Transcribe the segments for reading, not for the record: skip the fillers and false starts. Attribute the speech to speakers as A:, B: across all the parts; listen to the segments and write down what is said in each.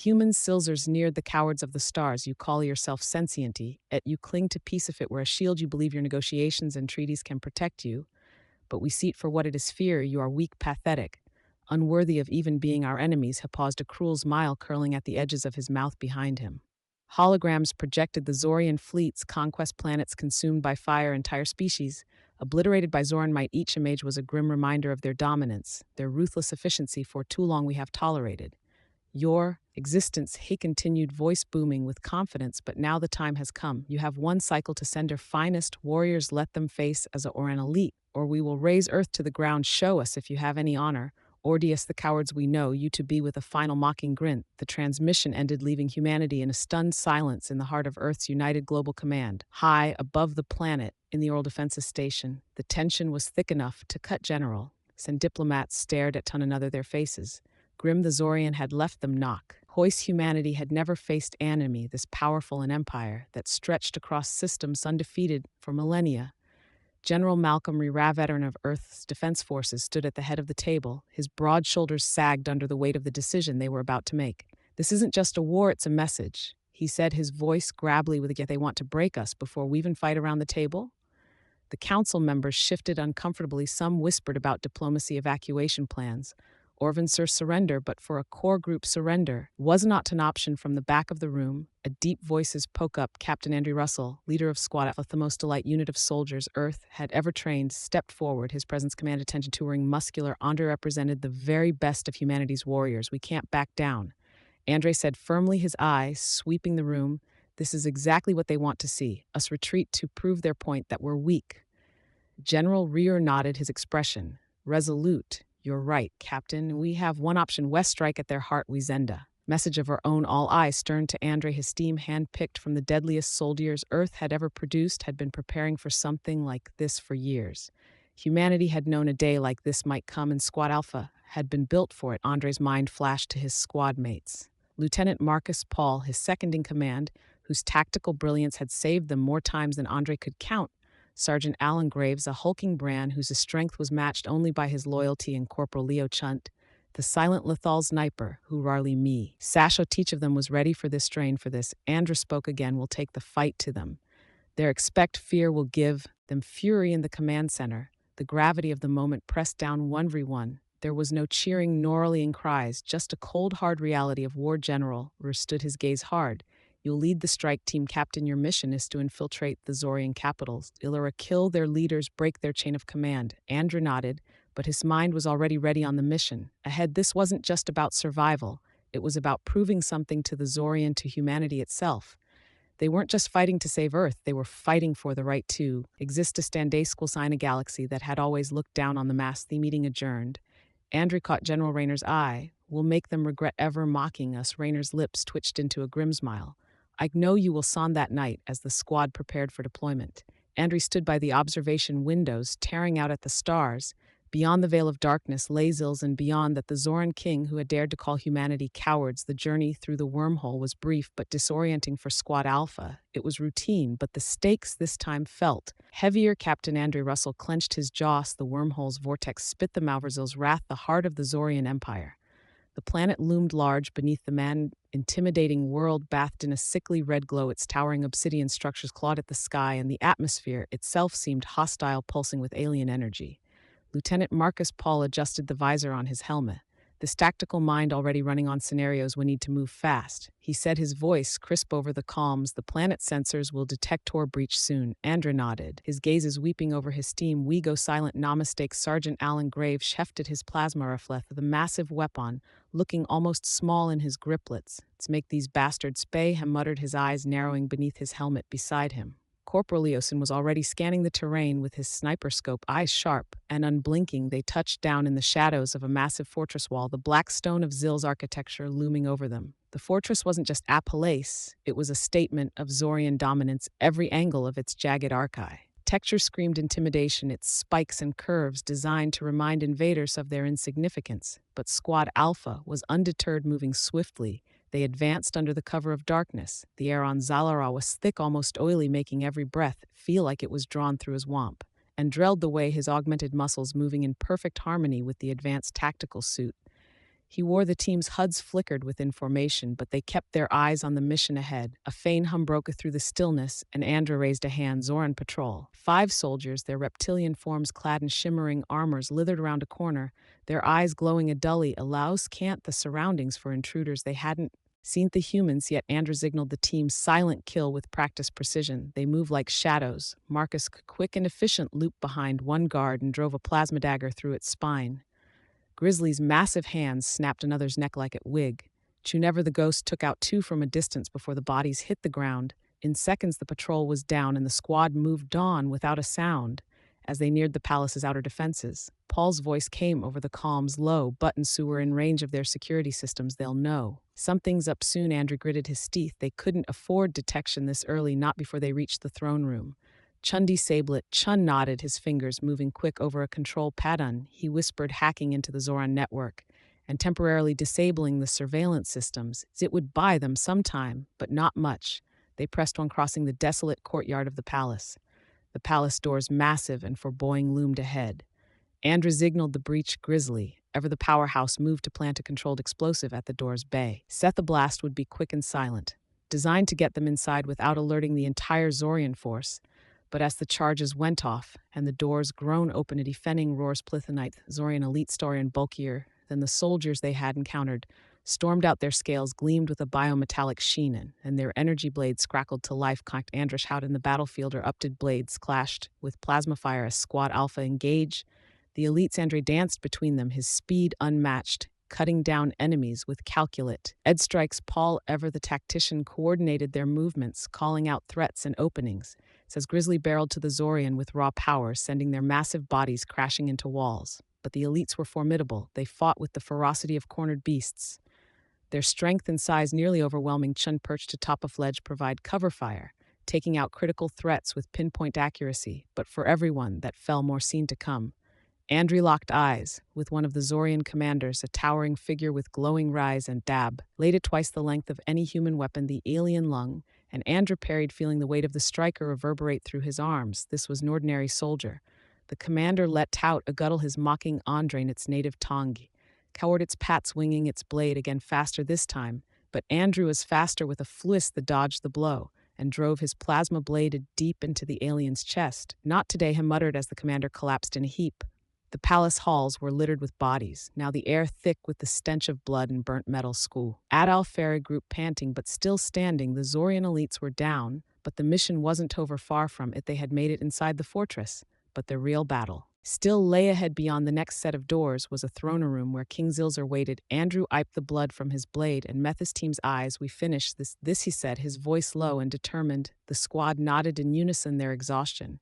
A: Human Silzers neared the cowards of the stars. You call yourself sentienty, yet you cling to peace if it were a shield you believe your negotiations and treaties can protect you. But we see it for what it is fear. You are weak, pathetic, unworthy of even being our enemies. He paused, a cruel smile curling at the edges of his mouth behind him. Holograms projected the Zorian fleets, conquest planets consumed by fire, entire species obliterated by Zoran might. Each image was a grim reminder of their dominance, their ruthless efficiency. For too long we have tolerated your existence, he continued, voice booming with confidence, but now the time has come. You have one cycle to send our finest warriors. Let them face as or an elite, or we will raise Earth to the ground. Show us if you have any honor. Ordeus, the cowards we know you to be. With a final mocking grin, the transmission ended, leaving humanity in a stunned silence in the heart of Earth's united global command. High above the planet, in the Oral Defenses Station, the tension was thick enough to cut general. Some diplomats stared at one another, their faces grim. The Zorian had left them knock. Hoist humanity had never faced an enemy this powerful, an empire that stretched across systems undefeated for millennia. General Malcolm Rera, veteran of Earth's defense forces, stood at the head of the table. His broad shoulders sagged under the weight of the decision they were about to make. This isn't just a war, it's a message, he said, his voice gravelly with a yet they want to break us before we even fight around the table. The council members shifted uncomfortably. Some whispered about diplomacy, evacuation plans, Orvansur surrender, but for a core group, surrender was not an option. From the back of the room, a deep voice spoke up. Captain Andrew Russell, leader of Squad Alpha, the most elite unit of soldiers Earth had ever trained, stepped forward. His presence commanded attention. Touring muscular, Andre represented the very best of humanity's warriors. We can't back down, Andre said firmly, his eyes sweeping the room. This is exactly what they want to see, us retreat to prove their point that we're weak. General Rear nodded, his expression resolute. You're right, Captain. We have one option. West strike at their heart. We Zenda. Message of our own. All eyes turned to Andre. His team, hand-picked from the deadliest soldiers Earth had ever produced, had been preparing for something like this for years. Humanity had known a day like this might come, and Squad Alpha had been built for it. Andre's mind flashed to his squad mates. Lieutenant Marcus Paul, his second in command, whose tactical brilliance had saved them more times than Andre could count. Sergeant Alan Graves, a hulking brand whose strength was matched only by his loyalty, and Corporal Leo Chunt, the silent lethal sniper, who rarely me. Sasho, each of them was ready for this strain, for this. Andrew spoke again, will take the fight to them. Their expect fear will give them fury in the command center. The gravity of the moment pressed down everyone. There was no cheering nor rallying cries, just a cold, hard reality of war. General Rur stood, his gaze hard. You'll lead the strike team, Captain. Your mission is to infiltrate the Zorian capitals. Illyra, kill their leaders, break their chain of command. Andrew nodded, but his mind was already ready on the mission. Ahead, this wasn't just about survival. It was about proving something to the Zorian, to humanity itself. They weren't just fighting to save Earth, they were fighting for the right to exist, to stand a school sign, a galaxy that had always looked down on the mass. The meeting adjourned. Andrew caught General Rayner's eye. We'll make them regret ever mocking us. Rayner's lips twitched into a grim smile. I know you will son that night. As the squad prepared for deployment, Andrew stood by the observation windows, staring out at the stars. Beyond the veil of darkness lay Zils, and beyond that the Zoran king who had dared to call humanity cowards. The journey through the wormhole was brief but disorienting for Squad Alpha. It was routine, but the stakes this time felt heavier. Captain Andrew Russell clenched his jaws. The wormhole's vortex spit the Malverzil's wrath, the heart of the Zorian Empire. The planet loomed large beneath the intimidating world, bathed in a sickly red glow. Its towering obsidian structures clawed at the sky, and the atmosphere itself seemed hostile, pulsing with alien energy. Lieutenant Marcus Paul adjusted the visor on his helmet. This tactical mind already running on scenarios we need to move fast. He said, his voice crisp over the calms. The planet sensors will detect Tor breach soon. Andrew nodded, his gazes weeping over his team. We go silent. Namaste. Sergeant Alan Graves hefted his plasma reflect, the massive weapon, looking almost small in his griplets. Let's make these bastards pay, he muttered, his eyes narrowing beneath his helmet. Beside him, Corporal Leosin was already scanning the terrain with his sniper scope, eyes sharp and unblinking. They touched down in the shadows of a massive fortress wall, the black stone of Zil's architecture looming over them. The fortress wasn't just a palace, it was a statement of Zorian dominance, every angle of its jagged archi. Texture screamed intimidation, its spikes and curves designed to remind invaders of their insignificance. But Squad Alpha was undeterred, moving swiftly. They advanced under the cover of darkness. The air on Zalara was thick, almost oily, making every breath feel like it was drawn through his wamp, and drilled the way his augmented muscles moving in perfect harmony with the advanced tactical suit. He wore the team's HUDs flickered with information, but they kept their eyes on the mission ahead. A faint hum broke through the stillness, and Andra raised a hand. Zoran patrol. 5 soldiers, their reptilian forms clad in shimmering armors, lithered around a corner, their eyes glowing a dully, allow scant the surroundings for intruders they hadn't seen the humans, yet Andra signaled the team's silent kill with practiced precision. They moved like shadows. Marcus, quick and efficient, looped behind one guard and drove a plasma dagger through its spine. Grizzly's massive hands snapped another's neck like a wig. Chunever the ghost took out 2 from a distance before the bodies hit the ground. In seconds, the patrol was down and the squad moved on without a sound. As they neared the palace's outer defenses, Paul's voice came over the comms low. Buttons who were in range of their security systems, they'll know. Something's up soon. Andrew gritted his teeth. They couldn't afford detection this early, not before they reached the throne room. Chundi Sablet. Chun nodded, his fingers moving quick over a control pattern. He whispered, hacking into the Zoran network and temporarily disabling the surveillance systems. It would buy them some time, but not much. They pressed on, crossing the desolate courtyard of the palace. The palace doors, massive and foreboding, loomed ahead. Andra signaled the breach. Grizzly, ever the powerhouse, moved to plant a controlled explosive at the door's bay. Set the blast would be quick and silent, designed to get them inside without alerting the entire Zorian force. But as the charges went off and the doors groaned open, a defending roars Plithanite, Zorian elite story and bulkier than the soldiers they had encountered, stormed out. Their scales gleamed with a biometallic sheen, and their energy blades crackled to life. Conked Andrish out in the battlefield, or upted blades clashed with plasma fire as Squad Alpha engaged. The elites, Andre danced between them, his speed unmatched, cutting down enemies with calculate edge strikes. Paul, ever the tactician, coordinated their movements, calling out threats and openings. Says Grizzly barreled to the Zorian with raw power, sending their massive bodies crashing into walls. But the elites were formidable. They fought with the ferocity of cornered beasts. Their strength and size nearly overwhelming. Chun, perched atop a ledge, provide cover fire, taking out critical threats with pinpoint accuracy. But for everyone that fell, more seen to come. Andri locked eyes with one of the Zorian commanders, a towering figure with glowing eyes and dab, laid it twice the length of any human weapon, the alien lung, and Andra parried, feeling the weight of the striker reverberate through his arms. This was an ordinary soldier. The commander let out a guttle, his mocking Andre in its native tongue. Cowered its pats, winging its blade again, faster this time, but Andrew was faster. With a fliss, the dodged the blow and drove his plasma blade deep into the alien's chest. Not today, he muttered as the commander collapsed in a heap. The palace halls were littered with bodies, now the air thick with the stench of blood and burnt metal. School Adal Ferry group panting but still standing. The Zorian elites were down, but the mission wasn't over. Far from it. They had made it inside the fortress, but the real battle still lay ahead. Beyond the next set of doors was a throne room where King Zilzar waited. Andrew wiped the blood from his blade and met his team's eyes. We finished this, he said, his voice low and determined. The squad nodded in unison, their exhaustion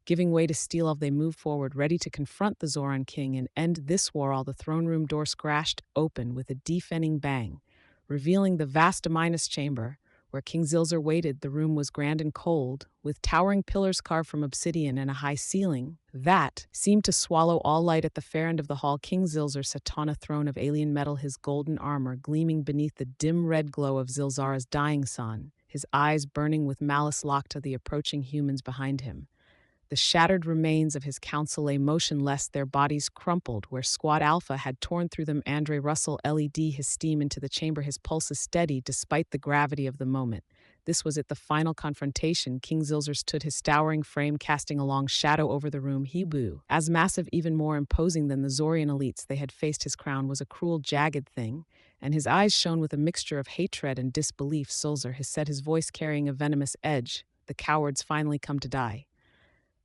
A: giving way to steel. They moved forward, ready to confront the Zoran king and end this war. All the throne room door scratched open with a deafening bang, revealing the vast Aminus chamber where King Zilzar waited. The room was grand and cold, with towering pillars carved from obsidian and a high ceiling that seemed to swallow all light. At the far end of the hall, King Zilzar sat on a throne of alien metal, his golden armor gleaming beneath the dim red glow of Zilzara's dying sun, his eyes burning with malice, locked to the approaching humans behind him. The shattered remains of his council lay motionless, their bodies crumpled where Squad Alpha had torn through them. Andre Russell led his steam into the chamber, his pulses steady despite the gravity of the moment. This was it, the final confrontation. King Zilzar stood, his towering frame casting a long shadow over the room. He blew, as massive, even more imposing than the Zorian elites they had faced. His crown was a cruel, jagged thing, and his eyes shone with a mixture of hatred and disbelief. Zilzar, his voice carrying a venomous edge. The cowards finally come to die.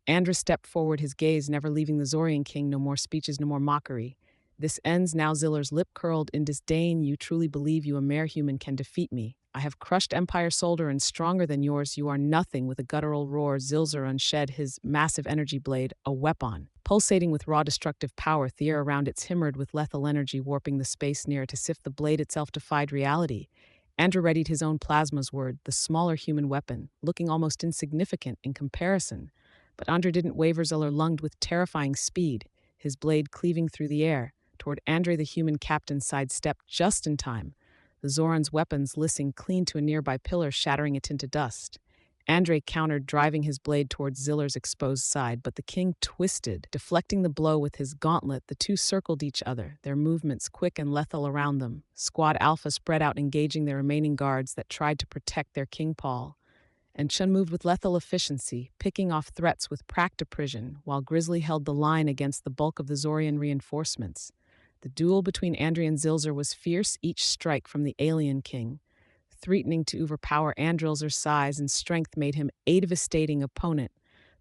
A: Andra stepped forward, his gaze never leaving the Zorian king. No more speeches, no more mockery. This ends now. Zillar's lip curled in disdain. You truly believe you, a mere human, can defeat me? I have crushed Empire soldier and stronger than yours. You are nothing. With a guttural roar, Zilzar unshed his massive energy blade, a weapon pulsating with raw destructive power. The air around it simmered with lethal energy, warping the space near it as if the blade itself defied reality. Andra readied his own plasma's word, the smaller human weapon, looking almost insignificant in comparison. But Andre didn't waver. Zilzar lunged with terrifying speed, his blade cleaving through the air. Toward Andre, the human captain sidestepped just in time. The Zoran's weapons listened clean to a nearby pillar, shattering it into dust. Andre countered, driving his blade towards Ziller's exposed side, but the king twisted, deflecting the blow with his gauntlet. The two circled each other, their movements quick and lethal around them. Squad Alpha spread out, engaging their remaining guards that tried to protect their King Paul. And Chun moved with lethal efficiency, picking off threats with precision, while Grizzly held the line against the bulk of the Zorian reinforcements. The duel between Andre and Zilzer was fierce, each strike from the alien king, threatening to overpower Andrilzer's size and strength, made him a devastating opponent.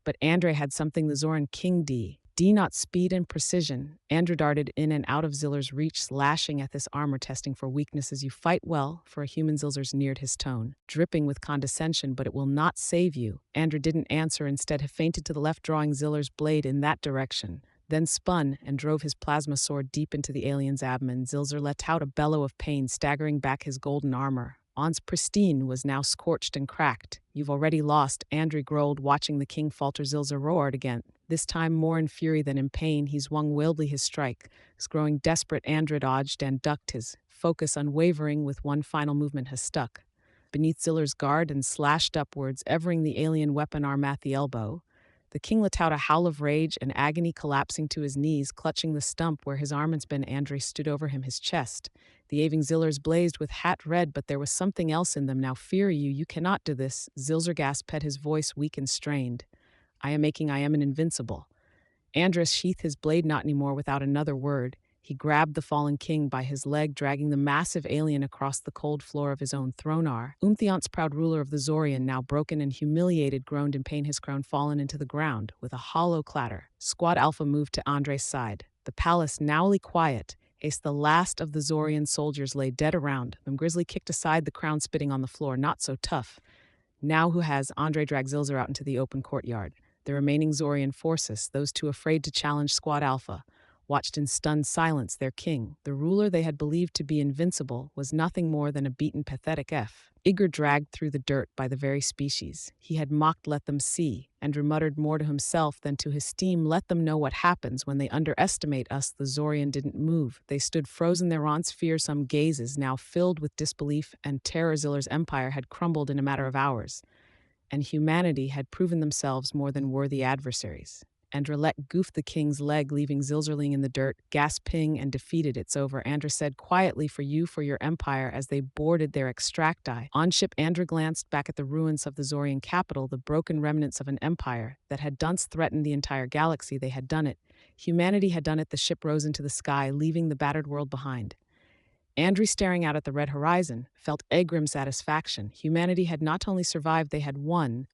A: But Andre had something the Zoran king D not speed and precision. Andre darted in and out of Ziller's reach, slashing at this armor, testing for weaknesses. You fight well for a human. Zilzer neared his tone, dripping with condescension, but it will not save you. Andre didn't answer, instead he feinted to the left, drawing Ziller's blade in that direction, then spun and drove his plasma sword deep into the alien's abdomen. Zilzer let out a bellow of pain, staggering back his golden armor. On's pristine was now scorched and cracked. You've already lost, Andre growled, watching the king falter. Zilzer roared again, this time more in fury than in pain. He swung wildly his strike. His growing desperate, Andre dodged and ducked, his focus unwavering. With one final movement, he stuck beneath Ziller's guard and slashed upwards, evering the alien weapon arm at the elbow. The king let out a howl of rage and agony, collapsing to his knees, clutching the stump where his arm had been. Andre stood over him, his chest. The aving Zillers blazed with hat red, but there was something else in them. Now fear you, you cannot do this. Zilzer gasped, his voice weak and strained. I am an invincible. Andres sheathed his blade, not anymore. Without another word, he grabbed the fallen king by his leg, dragging the massive alien across the cold floor of his own throne. Umthion's proud ruler of the Zorian, now broken and humiliated, groaned in pain, his crown fallen into the ground. With a hollow clatter, Squad Alpha moved to Andre's side. The palace nowly quiet. Ace, the last of the Zorian soldiers, lay dead around them. Grizzly kicked aside the crown, spitting on the floor. Not so tough. Now who has? Andre dragged Zilzer out into the open courtyard. The remaining Zorian forces, those two afraid to challenge Squad Alpha, watched in stunned silence. Their king, the ruler they had believed to be invincible, was nothing more than a beaten, pathetic Igor dragged through the dirt by the very species he had mocked. Let them see. Andrew muttered more to himself than to his team. Let them know what happens when they underestimate us. The Zorian didn't move. They stood frozen, their aunts' fearsome gazes now filled with disbelief and terror. Ziller's empire had crumbled in a matter of hours, and humanity had proven themselves more than worthy adversaries. Andra let goof the king's leg, leaving Zilzerling in the dirt, gasping and defeated. It's over, Andra said quietly, for your empire, as they boarded their extracti. On ship, Andra glanced back at the ruins of the Zorian capital, the broken remnants of an empire that had once threatened the entire galaxy. They had done it. Humanity had done it. The ship rose into the sky, leaving the battered world behind. Andrew, staring out at the red horizon, felt a grim satisfaction. Humanity had not only survived, they had won.